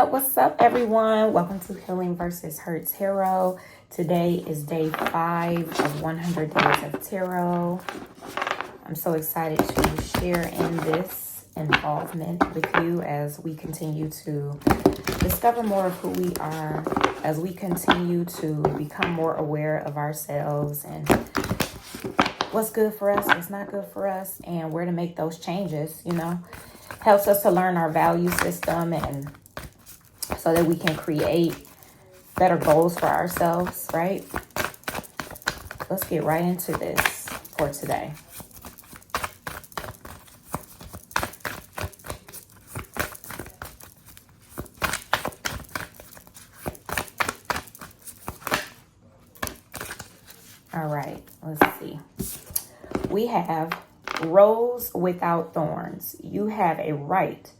What's up, everyone? Welcome to Healing versus Hurt Tarot. Today is day 5 of 100 Days of Tarot. I'm so excited to share in this involvement with you as we continue to discover more of who we are, as we continue to become more aware of ourselves and what's good for us, what's not good for us, and where to make those changes, Helps us to learn our value system and so that we can create better goals for ourselves, right? Let's get right into this for today. All right, let's see. We have rose without thorns. You have a right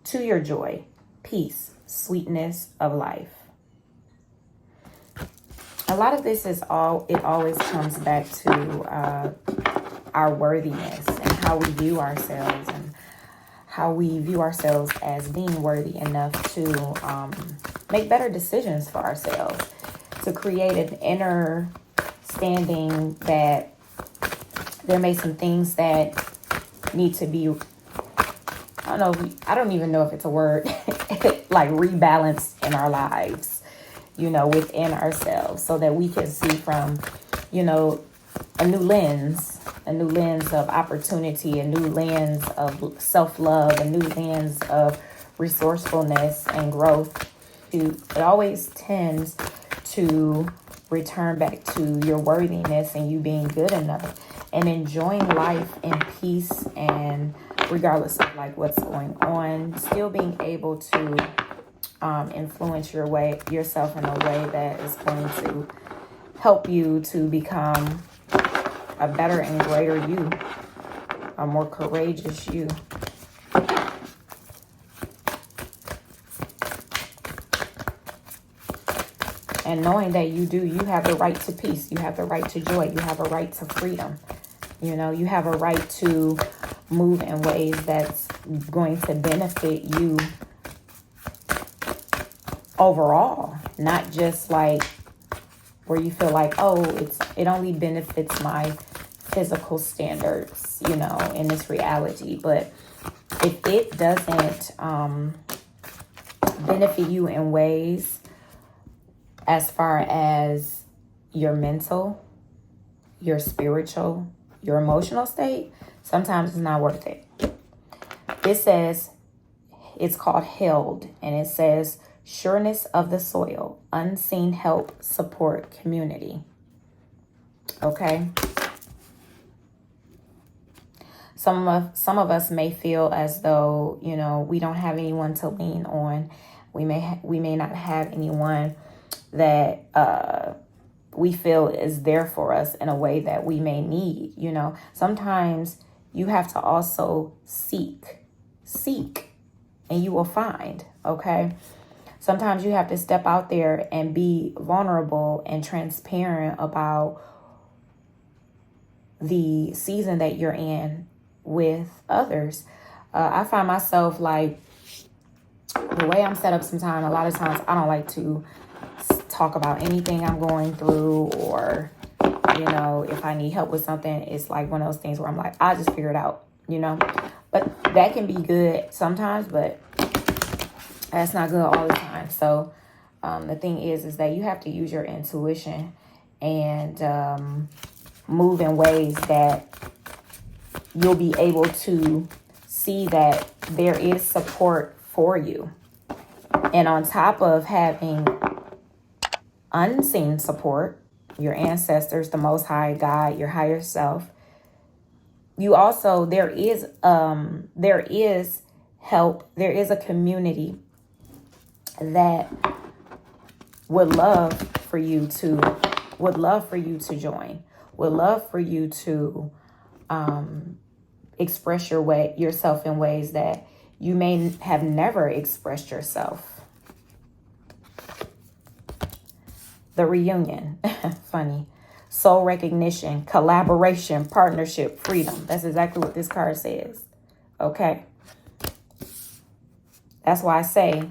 to your joy, peace, sweetness of life. A lot of this it always comes back to our worthiness and how we view ourselves and how we view ourselves as being worthy enough to make better decisions for ourselves, to create an inner standing that there may be some things that need to be, I don't even know if it's a word, like rebalanced in our lives, within ourselves, so that we can see from, a new lens of opportunity, a new lens of self-love, a new lens of resourcefulness and growth. It always tends to return back to your worthiness and you being good enough and enjoying life in peace, and regardless of what's going on, still being able to influence yourself in a way that is going to help you to become a better and greater you, a more courageous you. And knowing that you have the right to peace, you have the right to joy, you have a right to freedom. You have a right to move in ways that's going to benefit you overall, not just where you feel it only benefits my physical standards, in this reality. But if it doesn't benefit you in ways as far as your mental, your spiritual, your emotional state, sometimes it's not worth it. It says, it's called held, and it says, sureness of the soil, unseen help, support, community. Okay? Some of us may feel as though, we don't have anyone to lean on. We may not have anyone that we feel is there for us in a way that we may need. Sometimes you have to also seek, and you will find. Okay. Sometimes you have to step out there and be vulnerable and transparent about the season that you're in with others. I find myself the way I'm set up sometimes, a lot of times I don't like to talk about anything I'm going through, or, if I need help with something, it's one of those things where I'm I'll just figure it out, but that can be good sometimes, but that's not good all the time. So the thing is that you have to use your intuition and move in ways that you'll be able to see that there is support for you. And on top of having unseen support, your ancestors, the Most High, God, your higher self, you also, there is help. There is a community that would love for you to join, would love for you to express yourself in ways that you may have never expressed yourself. The reunion, funny, soul recognition, collaboration, partnership, freedom. That's exactly what this card says. Okay. That's why I say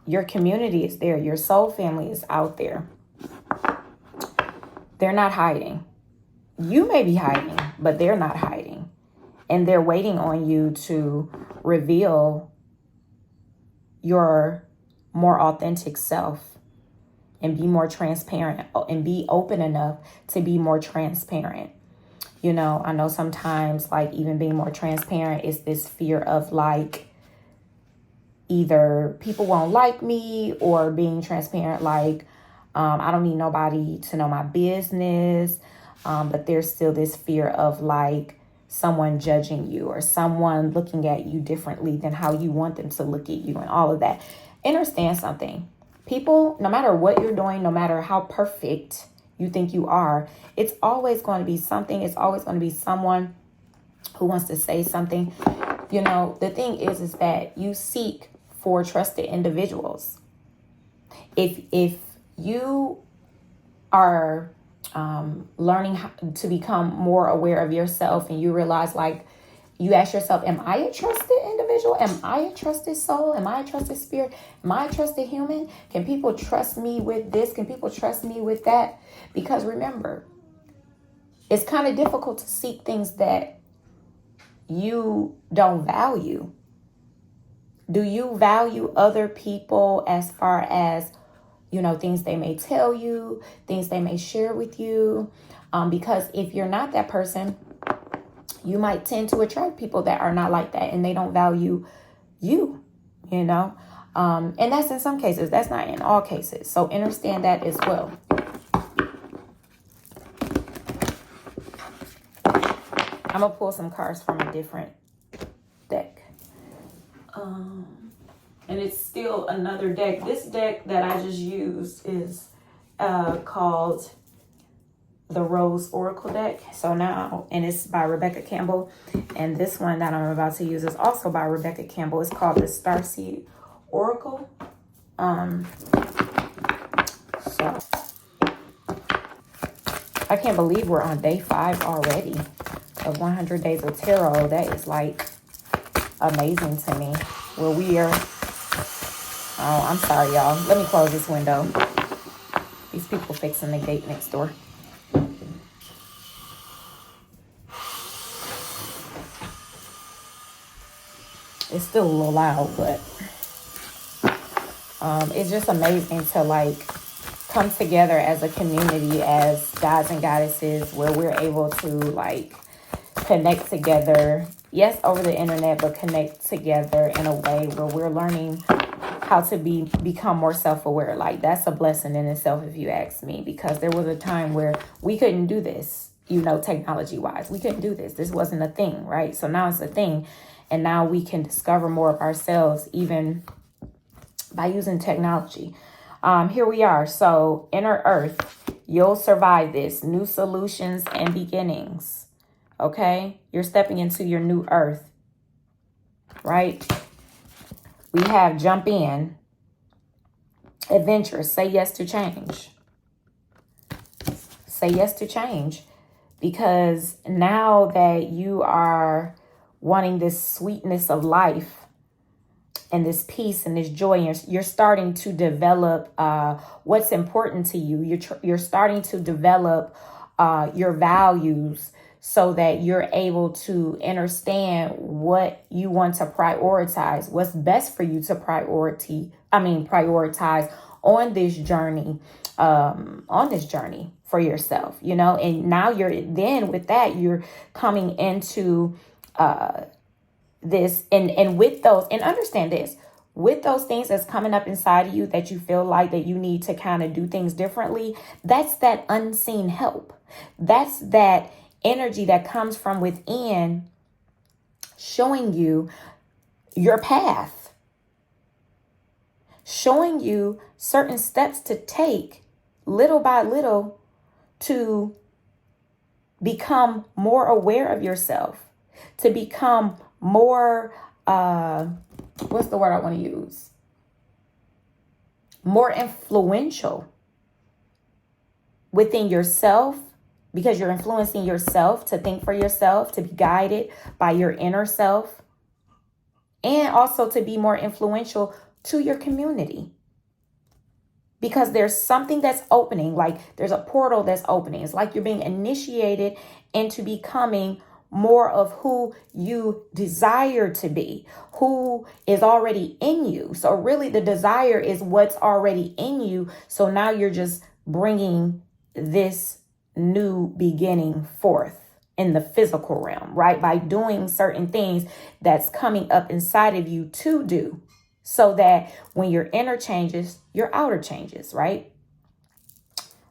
Your community is there. Your soul family is out there. They're not hiding. You may be hiding, but they're not hiding. And they're waiting on you to reveal your more authentic self and be more transparent and be open enough to be more transparent. You know, I know sometimes like even being more transparent is this fear of like either people won't like me, or being transparent like I don't need nobody to know my business. But there's still this fear of like someone judging you or someone looking at you differently than how you want them to look at you and all of that. Understand something. People, no matter what you're doing, no matter how perfect you think you are, it's always going to be something. It's always going to be someone who wants to say something. You know, the thing is that you seek for trusted individuals. If you are learning how to become more aware of yourself, and you realize, like, you ask yourself, am I a trusted individual? Am I a trusted soul? Am I a trusted spirit? Am I a trusted human? Can people trust me with this? Can people trust me with that? Because remember, it's kind of difficult to seek things that you don't value. Do you value other people as far as, you know, things they may tell you, things they may share with you? Because if you're not that person, you might tend to attract people that are not like that, and they don't value you, you know? And that's in some cases. That's not in all cases. So understand that as well. I'm going to pull some cards from a different deck. And it's still another deck. This deck that I just used is called the Rose Oracle deck. So now, and it's by Rebecca Campbell. And this one that I'm about to use is also by Rebecca Campbell. It's called the Starseed Oracle. So I can't believe we're on day 5 already of 100 Days of Tarot. That is like amazing to me. Where we are. Oh, I'm sorry, y'all. Let me close this window. These people fixing the gate next door. It's still a little loud, but it's just amazing to like come together as a community, as gods and goddesses, where we're able to like connect together. Yes, over the internet, but connect together in a way where we're learning how to become more self-aware. Like, that's a blessing in itself, if you ask me, because there was a time where we couldn't do this, you know, technology-wise. We couldn't do this. This wasn't a thing, right? So now it's a thing. And now we can discover more of ourselves even by using technology. Here we are. So, Inner Earth, you'll survive this. New solutions and beginnings. Okay? You're stepping into your new earth. Right? We have jump in. Adventure. Say yes to change. Say yes to change. Because now that you are wanting this sweetness of life and this peace and this joy, you're starting to develop what's important to you. You're starting to develop your values, so that you're able to understand what you want to prioritize, what's best for you to prioritize on this journey for yourself, you know. And now you're coming into this, and with those, and understand this, with those things that's coming up inside of you that you feel like that you need to kind of do things differently, that's that unseen help. That's that energy that comes from within, showing you your path, showing you certain steps to take little by little to become more aware of yourself, to become more, what's the word I want to use? More influential within yourself, because you're influencing yourself to think for yourself, to be guided by your inner self, and also to be more influential to your community. because there's something that's opening, like there's a portal that's opening. It's like you're being initiated into becoming more of who you desire to be, who is already in you. So really the desire is what's already in you. So now you're just bringing this new beginning forth in the physical realm, right? By doing certain things that's coming up inside of you to do, so that when your inner changes, your outer changes, right?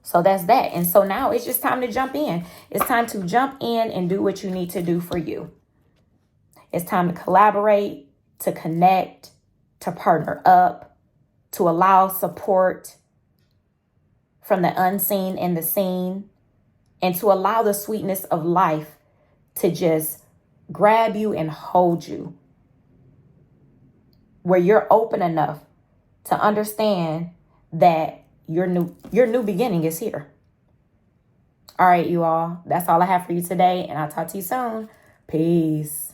So that's that. And so now it's just time to jump in. It's time to jump in and do what you need to do for you. It's time to collaborate, to connect, to partner up, to allow support from the unseen and the seen, and to allow the sweetness of life to just grab you and hold you, where you're open enough to understand that your new beginning is here. All right, you all. That's all I have for you today, and I'll talk to you soon. Peace.